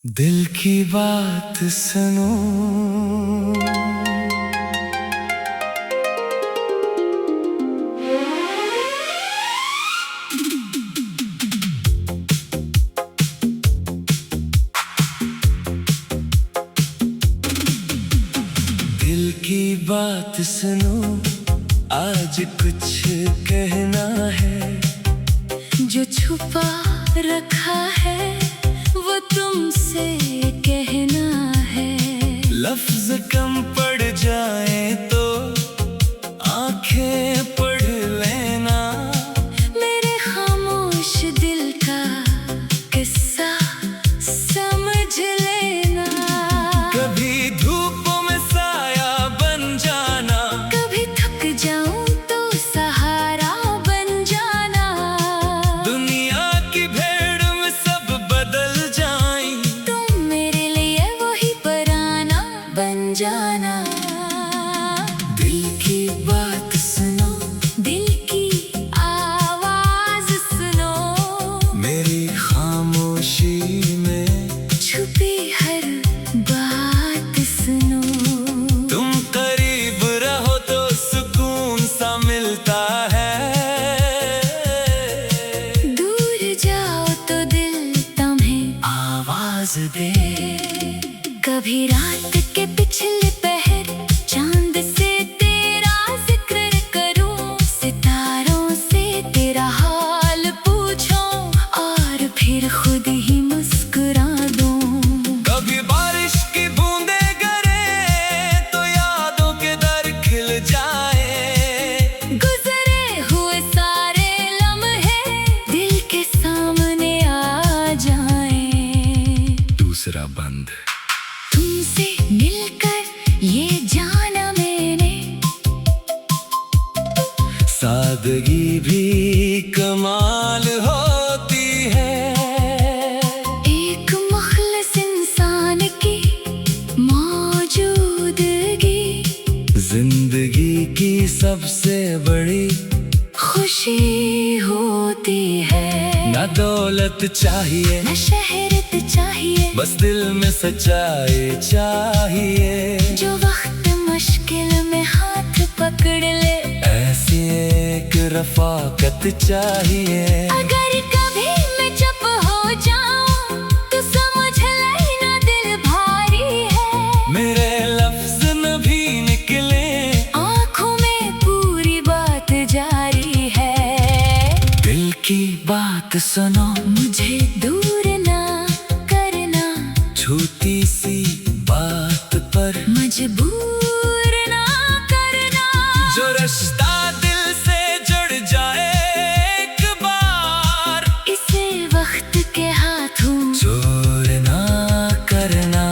दिल की बात सुनो। दिल की बात सुनो, आज कुछ कहना है। जो छुपा रखा है वो तुमसे कहना है। लफ्ज कम पड़ जाए तो आंखें पढ़ लेना। मेरे खामोश दिल का किस्सा समझ लेना। कभी धूप में साया बन जाना, कभी थक जाऊं तो सहारा बन जाना। दुनिया की भीड़ में सब बदल जाए, तुम मेरे लिए वही पराना बन जाना। दिल की बात सुनो, दिल की आवाज सुनो, मेरी खामोशी में छुपी हर बात सुनो। तुम करीब रहो तो सुकून सा मिलता है। दूर जाओ तो दिल तुम्हें आवाज दे। कभी रात के पिछले पहर चांद से तेरा जिक्र करूं। सितारों से तेरा हाल पूछूं और फिर खुद ही मुस्कुरा दूं। कभी बारिश की बूंदें गिरे तो यादों के दर खिल जाए। गुजरे हुए सारे लम्हे दिल के सामने आ जाएं। दूसरा बंद। तुमसे मिलकर ये जाना मैंने, सादगी भी कमाल होती है। एक मुखलिस इंसान की मौजूदगी जिंदगी की सबसे बड़ी खुशी होती है। ना दौलत चाहिए, न शहरत चाहिए, बस दिल में सच्चाई चाहिए। जो वक्त मुश्किल में हाथ पकड़ ले, ऐसी एक रफाकत चाहिए। अगर कभी मैं चुप हो जाऊं तो समझ लेना दिल भारी है। मेरे लफ्ज न भी निकले, आँखों में पूरी बात जारी है। दिल की बात सुनो, मुझे दूर ना करना, छोटी सी बात पर मजबूर ना करना। जो रिश्ता दिल से जुड़ जाए एक बार, इसे वक्त के हाथों चोर ना करना।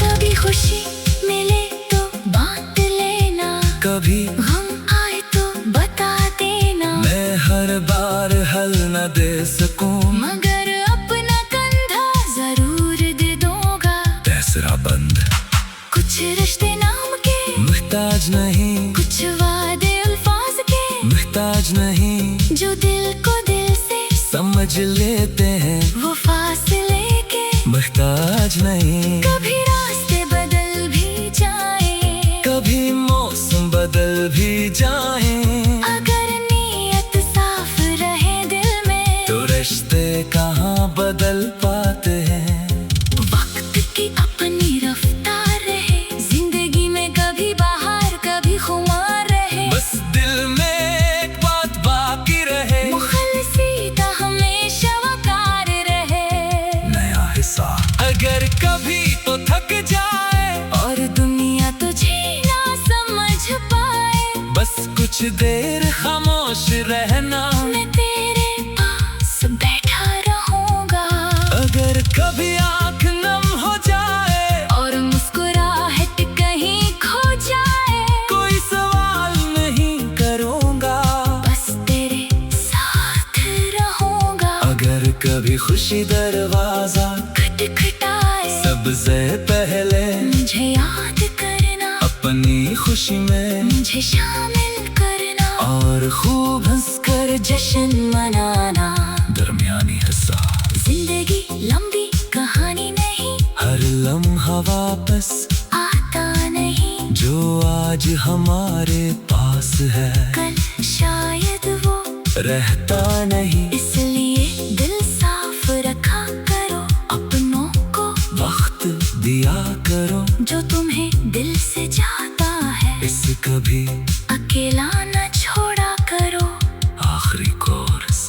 कभी खुशी मिले तो बांट लेना, कभी गम आए तो बता देना। मैं हर बार हल न दे सकूं, मगर अपना कंधा जरूर दे दूंगा। तीसरा बंद। कुछ रिश्ते नाम के मुहताज नहीं, कुछ वादे अल्फाज के मुहताज नहीं, जो दिल को दिल से समझ लेते हैं। वो फासले के मुहताज नहीं, कभी रास्ते बदल भी जाए, कभी मौसम बदल भी जाए। अगर नीयत साफ रहे दिल में तो रिश्ते कहाँ बदल पाते हैं। वक्त की अपनी रफ्तार रहे, जिंदगी में कभी बाहर कभी खुमार रहे। बस दिल में एक बात बाकी रहे, मुखलिसीता हमेशा वकार रहे। नया हिस्सा। अगर कभी तो थक जाए और दुनिया तुझे ना समझ पाए, बस कुछ देर खामोश रहना। मैं तेरे पास बैठा रहूंगा। अगर कभी आँख नम हो जाए और मुस्कुराहट कहीं खो जाए, कोई सवाल नहीं करूँगा, बस तेरे साथ रहूंगा। अगर कभी खुशी दरवाजा खटखटाए सबसे पहले मुझे याद करना, अपनी खुशी में मुझे शामिल करना और खूब हंसकर जश्न मनाना। दरमियानी हिस्सा। जिंदगी लंबी कहानी नहीं, लम्हा वापस आता नहीं, जो आज हमारे पास है कल शायद वो रहता नहीं। इसलिए दिल साफ रखा करो, अपनों को वक्त दिया करो, जो तुम्हें दिल से चाहता है इसे कभी अकेला न छोड़ा करो। आखिरी कोर्स।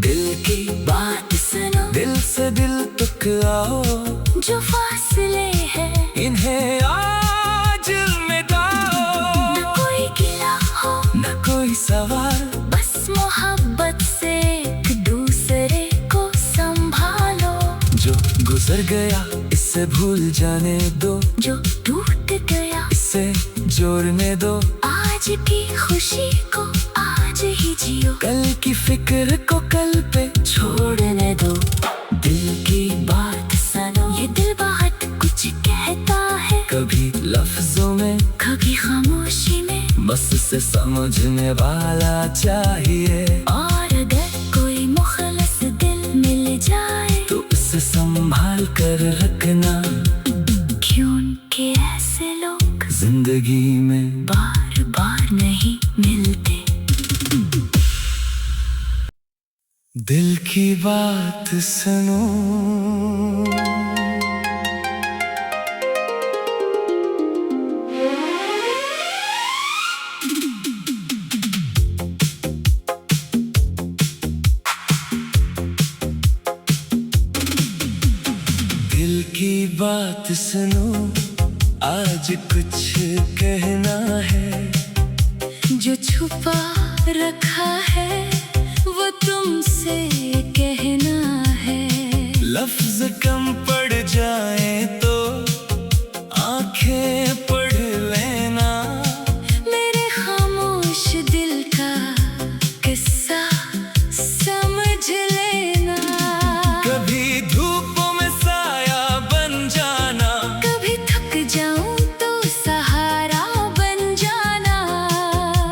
दिल की बात सुनो, दिल से दिल टकराओ, जो फासले हैं इन्हें आज मिटाओ। न कोई गिला हो न कोई सवाल, बस मोहब्बत से एक दूसरे को संभालो। जो गुजर गया इसे भूल जाने दो, जो टूट गया इसे जोड़ने दो। आज की खुशी को आज ही जियो, कल की फिक्र को कल पे छोड़ने दो। दिल की बात सुनो, ये दिल बहुत कुछ कहता है, कभी लफ्जों में कभी खामोशी में, बस इसे समझने वाला चाहिए। और अगर कोई मुखलस दिल मिल जाए तो इसे संभाल कर रखना, क्यों के ऐसे लोग जिंदगी में बार बार नहीं मिलते। दिल की बात सुनो। दिल की बात सुनो, आज कुछ कहना है, जो छुपा रखा है वो तुमसे कहना है। लफ्ज कम पड़ जाए तो आंखें पढ़ लेना, मेरे खामोश दिल का किस्सा समझ लेना। कभी धूप में साया बन जाना, कभी थक जाऊं तो सहारा बन जाना।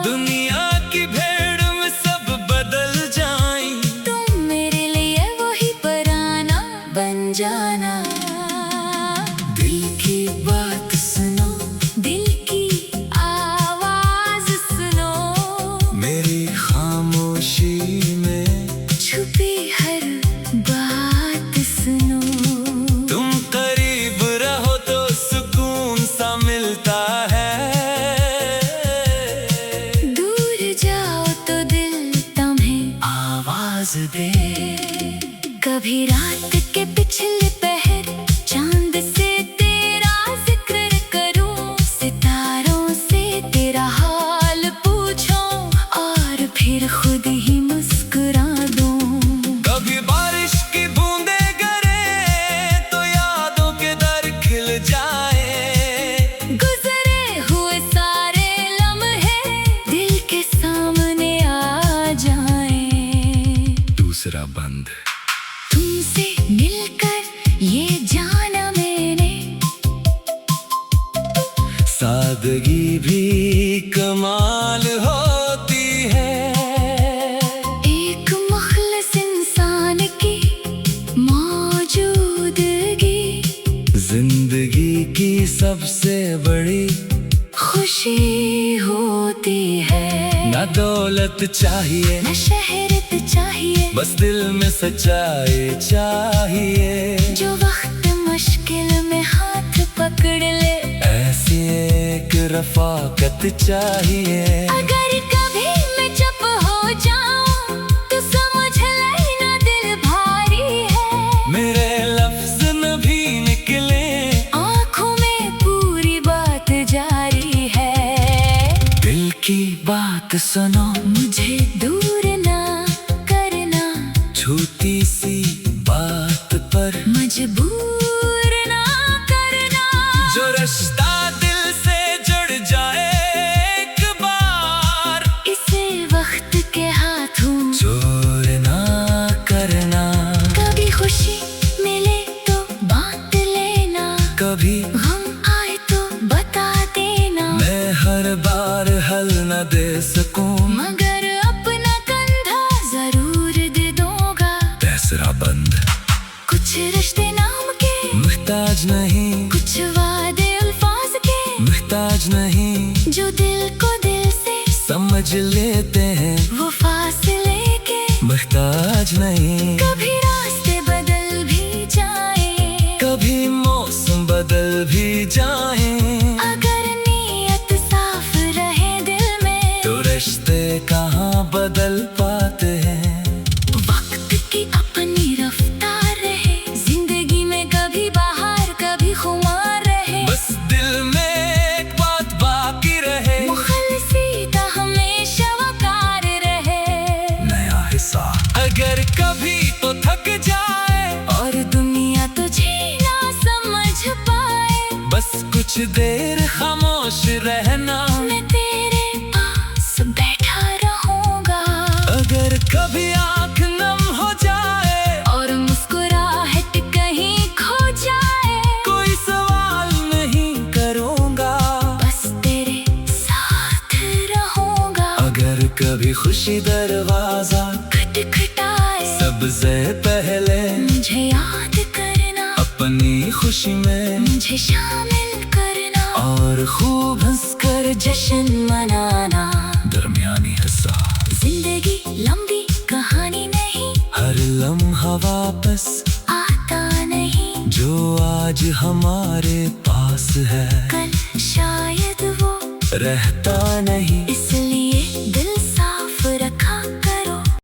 दुनिया की भेड़ में सब बदल जाए, तुम मेरे लिए वही पराना बन जाना। दिल की बात सुनो, दिल की आवाज सुनो, मेरी खामोशी में छुपी हर बात सुनो। तुम करीब रहो तो सुकून सा मिलता है, दूर जाओ तो दिल तुम्हें आवाज दे। कभी रात के पिछले पहर चांद से तेरा जिक्र करूं, सितारों से तेरा हाल पूछूं, और फिर खुद ही मुस्कुरा दूं। कभी बारिश की बूंदें गिरे तो यादों के दर खिल जाए, गुजरे हुए सारे लम्हे दिल के सामने आ जाएं। दूसरा बंद। तुमसे मिलकर ये जाना मैंने, सादगी भी कमाल होती है, एक मुखलिस इंसान की मौजूदगी जिंदगी की सबसे बड़ी खुशी होती है। ना दौलत चाहिए न शहरत चाहिए, बस दिल में सच्चाई चाहिए, जो वक्त मुश्किल में हाथ पकड़ ले, ऐसी एक रफाकत चाहिए। अगर कभी मैं चुप हो जाऊं तो समझ लेना दिल भारी है, मेरे लफ्ज न भी निकले, आँखों में पूरी बात जारी है। दिल की बात सुनो, मुझे दूर ना करना, छोटी सी बात पर मजबूर ना करना। जो रिश्ता दिल से जुड़ जाए एक बार, इसे वक्त के हाथों चोर ना करना। कभी खुशी मिले तो बांट लेना, कभी गम आए तो बता देना। मैं हर बार हल न दे सकूं, मगर अपना कंधा जरूर दे दूंगा। तीसरा बंद। कुछ रिश्ते नाम के मोहताज नहीं, कुछ वादे अल्फाज के मुहताज नहीं, जो दिल को दिल से समझ लेते हैं वो फासले के मुहताज नहीं। कभी रास्ते बदल भी जाए, कभी मौसम बदल भी जाए, अगर नीयत साफ रहे दिल में तो रिश्ते कहाँ बदल पाते हैं। वक्त की अपनी रफ्तार रहे, जिंदगी में कभी बाहर कभी खुमार रहे, बस दिल में एक बात बाकी रहे, मुखलिसीता हमेशा वकार रहे। नया हिस्सा अगर कभी तो थक जाए, और दुनिया तुझे ना समझ पाए, बस कुछ देर खामोश रहना, मैं तेरे पास बैठा रहूंगा। अगर कभी आँख नम हो जाए, और मुस्कुराहट कहीं खो जाए, कोई सवाल नहीं करूँगा, बस तेरे साथ रहूंगा। अगर कभी खुशी दरवाजा खटखटाए, सबसे पहले मुझे याद करना, अपनी खुशी में मुझे शामिल करना, और खूब हंसकर जश्न मनाना। दरमियानी हिस्सा जिंदगी लंबी कहानी नहीं, हर लम्हा वापस आता नहीं, जो आज हमारे पास है कल शायद वो रहता नहीं। इस